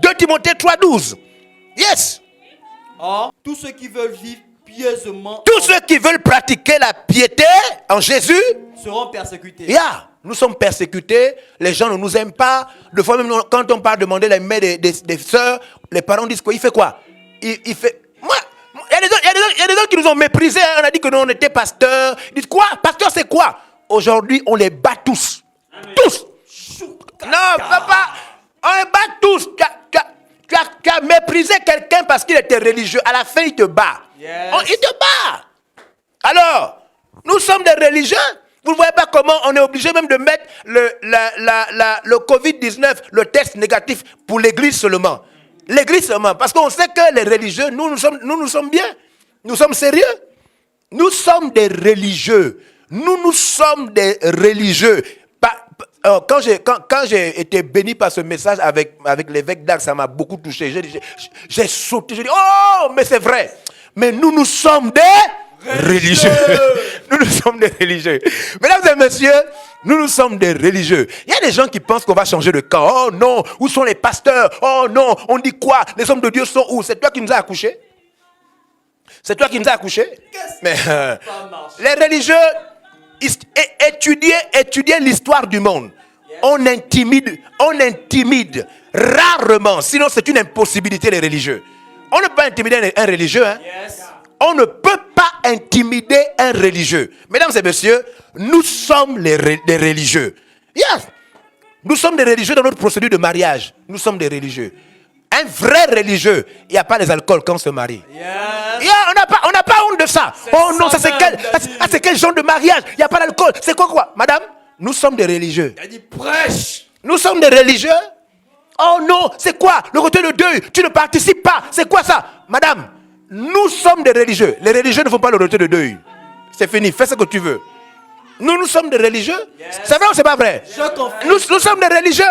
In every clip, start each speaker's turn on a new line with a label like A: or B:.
A: 2 Timothée 3:12. Yes.
B: Or, tous ceux qui veulent vivre pieusement,
A: Tous ceux qui veulent pratiquer la piété en Jésus,
B: seront persécutés.
A: yeah, nous sommes persécutés, les gens ne nous aiment pas. Des fois même quand on part demander les mains des sœurs, les parents disent quoi? Il fait quoi? Il fait... Moi, il y a des gens qui nous ont méprisés. Hein. On a dit que nous on était pasteurs. Ils disent quoi? Pasteur c'est quoi? Aujourd'hui on les bat tous. Amen. Tous. Non, papa, on les bat tous. Tu as méprisé quelqu'un parce qu'il était religieux. À la fin il te bat.
B: Yes.
A: Il te bat. Alors, nous sommes des religieux. Vous ne voyez pas comment on est obligé même de mettre le Covid-19, le test négatif pour l'église seulement. L'église seulement. Parce qu'on sait que les religieux, nous sommes bien. Nous sommes sérieux. Nous sommes des religieux. Nous sommes des religieux. Quand j'ai été béni par ce message avec l'évêque d'Arc, ça m'a beaucoup touché. J'ai sauté. J'ai dit, oh, mais c'est vrai. Mais nous sommes des religieux. Nous sommes des religieux. Mesdames et messieurs, nous sommes des religieux. Il y a des gens qui pensent qu'on va changer de camp. Oh non, où sont les pasteurs? Oh non, on dit quoi? Les hommes de Dieu sont où? C'est toi qui nous as accouchés? C'est toi qui nous as accouchés? Mais les religieux, étudiez l'histoire du monde. On intimide rarement. Sinon, c'est une impossibilité, les religieux. On ne peut pas intimider un religieux. Hein? Yes. On ne peut pas intimider un religieux. Mesdames et messieurs, nous sommes des religieux. Yes. Nous sommes des religieux dans notre procédure de mariage. Nous sommes des religieux. Un vrai religieux, il n'y a pas les alcools quand on se marie. Yes. Yeah, on n'a pas honte de ça. Oh non, ça c'est quel genre de mariage? Il n'y a pas d'alcool. C'est quoi? Madame, nous sommes des religieux.
B: Il a dit prêche.
A: Nous sommes des religieux. Oh non, c'est quoi? Le côté de deuil, tu ne participes pas. C'est quoi ça? Madame, nous sommes des religieux. Les religieux ne font pas le retour de deuil. C'est fini, fais ce que tu veux. Nous sommes des religieux. Yes. C'est vrai ou c'est pas vrai? Nous sommes des religieux.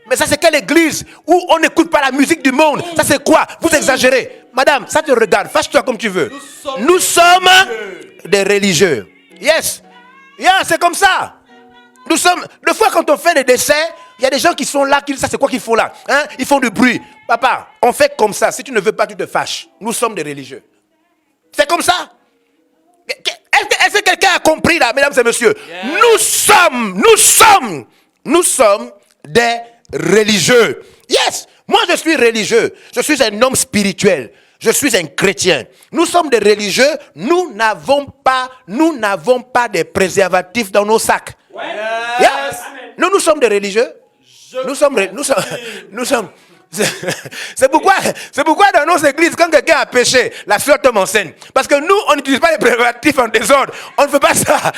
A: Mais ça c'est quelle église où on n'écoute pas la musique du monde? Ça c'est quoi? Vous exagérez. Madame, ça te regarde, fâche-toi comme tu veux. Nous sommes des religieux. Yes. Yeah, c'est comme ça. Nous sommes, des fois quand on fait des décès, il y a des gens qui sont là, ça c'est quoi qu'ils font là? Hein? Ils font du bruit. Papa, on fait comme ça. Si tu ne veux pas, tu te fâches. Nous sommes des religieux. C'est comme ça. Est-ce que quelqu'un a compris là, mesdames et messieurs? Yes. Nous sommes des religieux. Yes. Moi je suis religieux. Je suis un homme spirituel. Je suis un chrétien. Nous sommes des religieux. Nous n'avons pas des préservatifs dans nos sacs.
B: Yes.
A: Yeah. Nous sommes des religieux. Nous sommes. C'est pourquoi dans nos églises, quand quelqu'un a péché, la soeur tombe enceinte. Parce que nous, on n'utilise pas les préservatifs en désordre. On ne fait pas ça.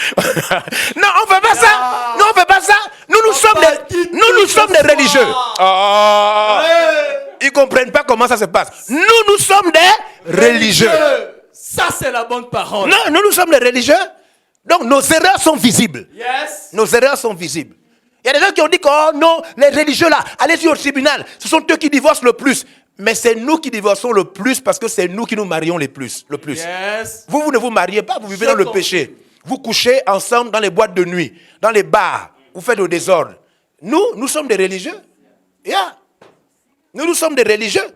A: Non, on ne fait pas ça. Non, on ne fait pas ça. Nous sommes des religieux. Oh. Ils ne comprennent pas comment ça se passe. Nous sommes des religieux.
B: Ça, c'est la bonne parole.
A: Non, nous sommes des religieux. Donc, nos erreurs sont visibles.
B: Yes.
A: Nos erreurs sont visibles. Il y a des gens qui ont dit que, oh non, les religieux là, allez-y au tribunal. Ce sont eux qui divorcent le plus. Mais c'est nous qui divorçons le plus parce que c'est nous qui nous marions le plus.
B: Yes.
A: Vous ne vous mariez pas, vous vivez dans le péché. Vous couchez ensemble dans les boîtes de nuit, dans les bars. Vous faites le désordre. Nous sommes des religieux. Yeah. Nous sommes des religieux.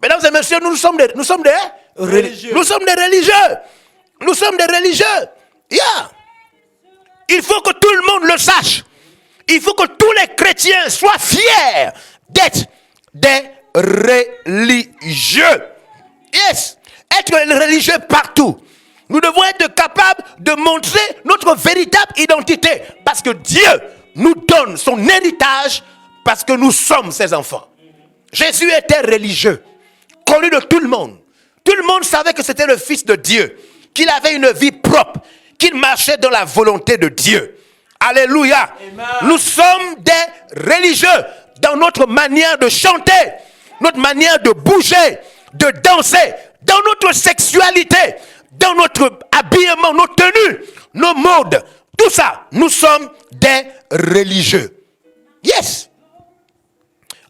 A: Mesdames et messieurs, nous sommes des religieux. Nous sommes des religieux. Nous sommes des religieux. Yeah. Il faut que tout le monde le sache. Il faut que tous les chrétiens soient fiers d'être des religieux. Yes. Être religieux partout. Nous devons être capables de montrer notre véritable identité. Parce que Dieu nous donne son héritage parce que nous sommes ses enfants. Jésus était religieux, connu de tout le monde. Tout le monde savait que c'était le Fils de Dieu, qu'il avait une vie propre, qu'il marchait dans la volonté de Dieu. Alléluia. Amen. Nous sommes des religieux dans notre manière de chanter, notre manière de bouger, de danser, dans notre sexualité, dans notre habillement, nos tenues, nos modes. Tout ça, nous sommes des religieux. Yes.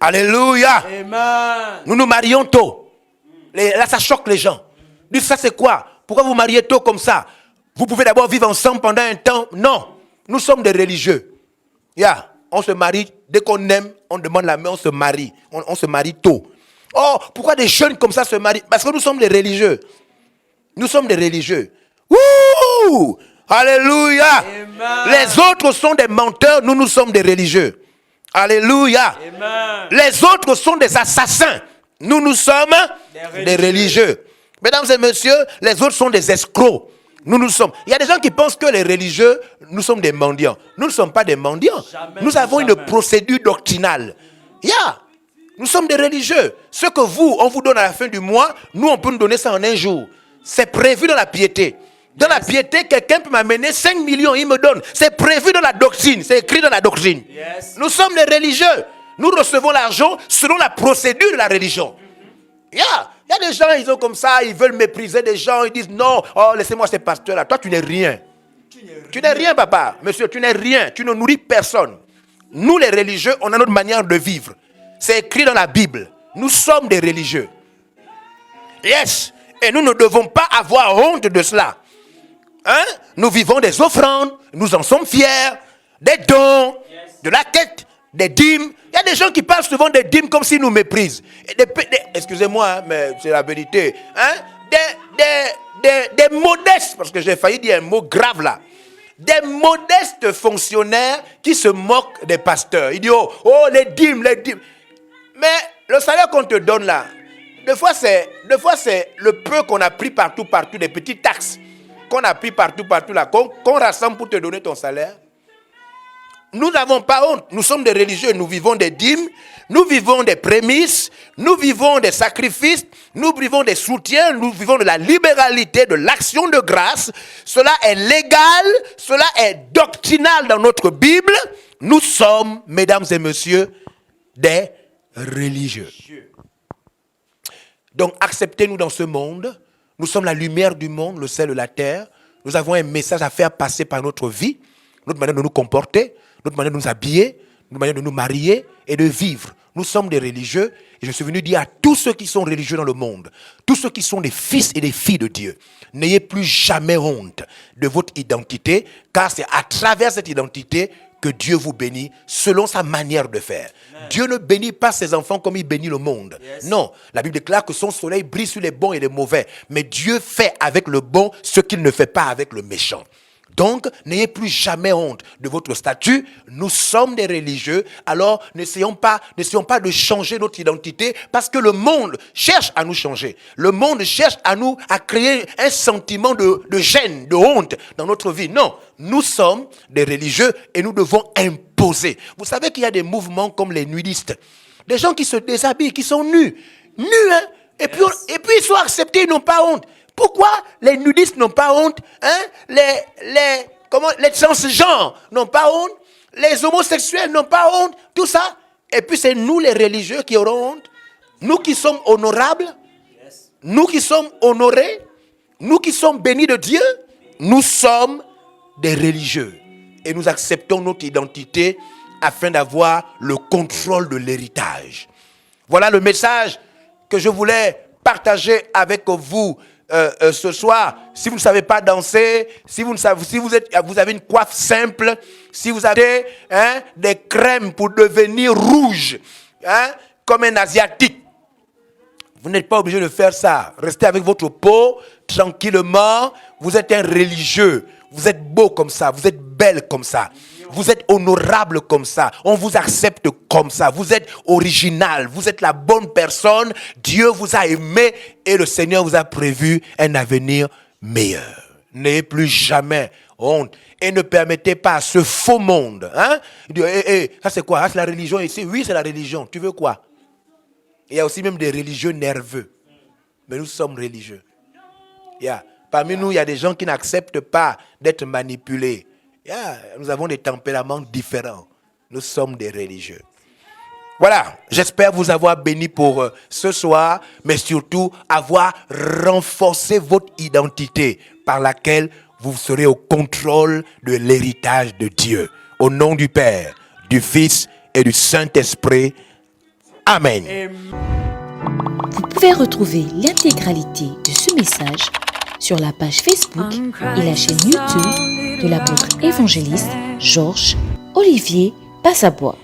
A: Alléluia.
B: Amen.
A: Nous nous marions tôt. Là, ça choque les gens. Dis, ça c'est quoi? Pourquoi vous mariez tôt comme ça? Vous pouvez d'abord vivre ensemble pendant un temps. Non, nous sommes des religieux. Yeah. On se marie dès qu'on aime, on demande la main, on se marie. On se marie tôt. Oh, pourquoi des jeunes comme ça se marient? Parce que nous sommes des religieux. Nous sommes des religieux. Wouh! Alléluia!
B: Amen.
A: Les autres sont des menteurs, nous sommes des religieux. Alléluia!
B: Amen.
A: Les autres sont des assassins. Nous sommes des religieux. Mesdames et messieurs, les autres sont des escrocs. Nous sommes. Il y a des gens qui pensent que les religieux, nous sommes des mendiants. Nous ne sommes pas des mendiants.
B: Jamais,
A: nous avons une procédure doctrinale. Nous sommes des religieux. Ce que on vous donne à la fin du mois, nous, on peut nous donner ça en un jour. C'est prévu dans la piété. Dans la piété, quelqu'un peut m'amener 5 millions, il me donne. C'est prévu dans la doctrine. C'est écrit dans la doctrine.
B: Yes.
A: Nous sommes des religieux. Nous recevons l'argent selon la procédure de la religion. Il y a des gens, ils ont comme ça, ils veulent mépriser des gens, ils disent non, oh, laissez-moi ces pasteurs-là. Toi, tu n'es rien. Tu n'es rien, papa. Monsieur, tu n'es rien. Tu ne nourris personne. Nous, les religieux, on a notre manière de vivre. C'est écrit dans la Bible. Nous sommes des religieux. Yes. Et nous ne devons pas avoir honte de cela. Hein? Nous vivons des offrandes, nous en sommes fiers, des dons, de la tête, des dîmes. Il y a des gens qui parlent souvent des dîmes comme s'ils nous méprisent. Excusez-moi, hein, mais c'est la vérité. Hein? Des modestes, parce que j'ai failli dire un mot grave là. Des modestes fonctionnaires qui se moquent des pasteurs. Ils disent, oh, les dîmes, les dîmes. Mais le salaire qu'on te donne là, des fois c'est le peu qu'on a pris partout, des petites taxes qu'on a pris partout là, qu'on rassemble pour te donner ton salaire. Nous n'avons pas honte. Nous sommes des religieux. Nous vivons des dîmes. Nous vivons des prémices. Nous vivons des sacrifices. Nous vivons des soutiens. Nous vivons de la libéralité, de l'action de grâce. Cela est légal. Cela est doctrinal dans notre Bible. Nous sommes, mesdames et messieurs, des religieux. Donc, acceptez-nous dans ce monde. Nous sommes la lumière du monde, le sel de la terre. Nous avons un message à faire passer par notre vie, notre manière de nous comporter, notre manière de nous habiller, notre manière de nous marier et de vivre. Nous sommes des religieux et je suis venu dire à tous ceux qui sont religieux dans le monde, tous ceux qui sont des fils et des filles de Dieu, n'ayez plus jamais honte de votre identité, car c'est à travers cette identité que Dieu vous bénit selon sa manière de faire. Amen. Dieu ne bénit pas ses enfants comme il bénit le monde. Yes. Non, la Bible déclare que son soleil brille sur les bons et les mauvais. Mais Dieu fait avec le bon ce qu'il ne fait pas avec le méchant. Donc, n'ayez plus jamais honte de votre statut. Nous sommes des religieux, alors n'essayons pas de changer notre identité parce que le monde cherche à nous changer. Le monde cherche à créer un sentiment de gêne, de honte dans notre vie. Non, nous sommes des religieux et nous devons imposer. Vous savez qu'il y a des mouvements comme les nudistes. Des gens qui se déshabillent, qui sont nus. Nus, hein? Et puis ils sont acceptés, ils n'ont pas honte. Pourquoi les nudistes n'ont pas honte, hein? Les transgenres n'ont pas honte, les homosexuels n'ont pas honte, tout ça. Et puis c'est nous les religieux qui aurons honte. Nous qui sommes honorables, nous qui sommes honorés, nous qui sommes bénis de Dieu, nous sommes des religieux. Et nous acceptons notre identité afin d'avoir le contrôle de l'héritage. Voilà le message que je voulais partager avec vous ce soir. Si vous ne savez pas danser, si vous avez une coiffe simple, si vous avez des crèmes pour devenir rouge, comme un asiatique, vous n'êtes pas obligé de faire ça. Restez avec votre peau tranquillement. Vous êtes un religieux. Vous êtes beau comme ça. Vous êtes belle comme ça. Vous êtes honorable comme ça. On vous accepte comme ça. Vous êtes original. Vous êtes la bonne personne. Dieu vous a aimé et le Seigneur vous a prévu un avenir meilleur. N'ayez plus jamais honte. Et ne permettez pas à ce faux monde. Ça c'est quoi? C'est la religion ici? Oui, c'est la religion. Tu veux quoi? Il y a aussi même des religieux nerveux. Mais nous sommes religieux. Parmi nous, il y a des gens qui n'acceptent pas d'être manipulés. Nous avons des tempéraments différents. Nous sommes des religieux. Voilà, j'espère vous avoir béni pour ce soir, mais surtout avoir renforcé votre identité par laquelle vous serez au contrôle de l'héritage de Dieu. Au nom du Père, du Fils et du Saint-Esprit. Amen.
C: Vous pouvez retrouver l'intégralité de ce message sur la page Facebook et la chaîne YouTube de l'apôtre évangéliste Georges Olivier Passabois.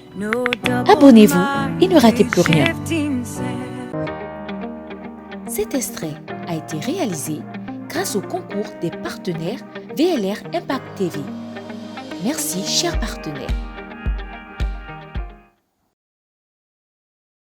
C: Abonnez-vous et ne ratez plus rien. Cet extrait a été réalisé grâce au concours des partenaires VLR Impact TV. Merci, chers partenaires.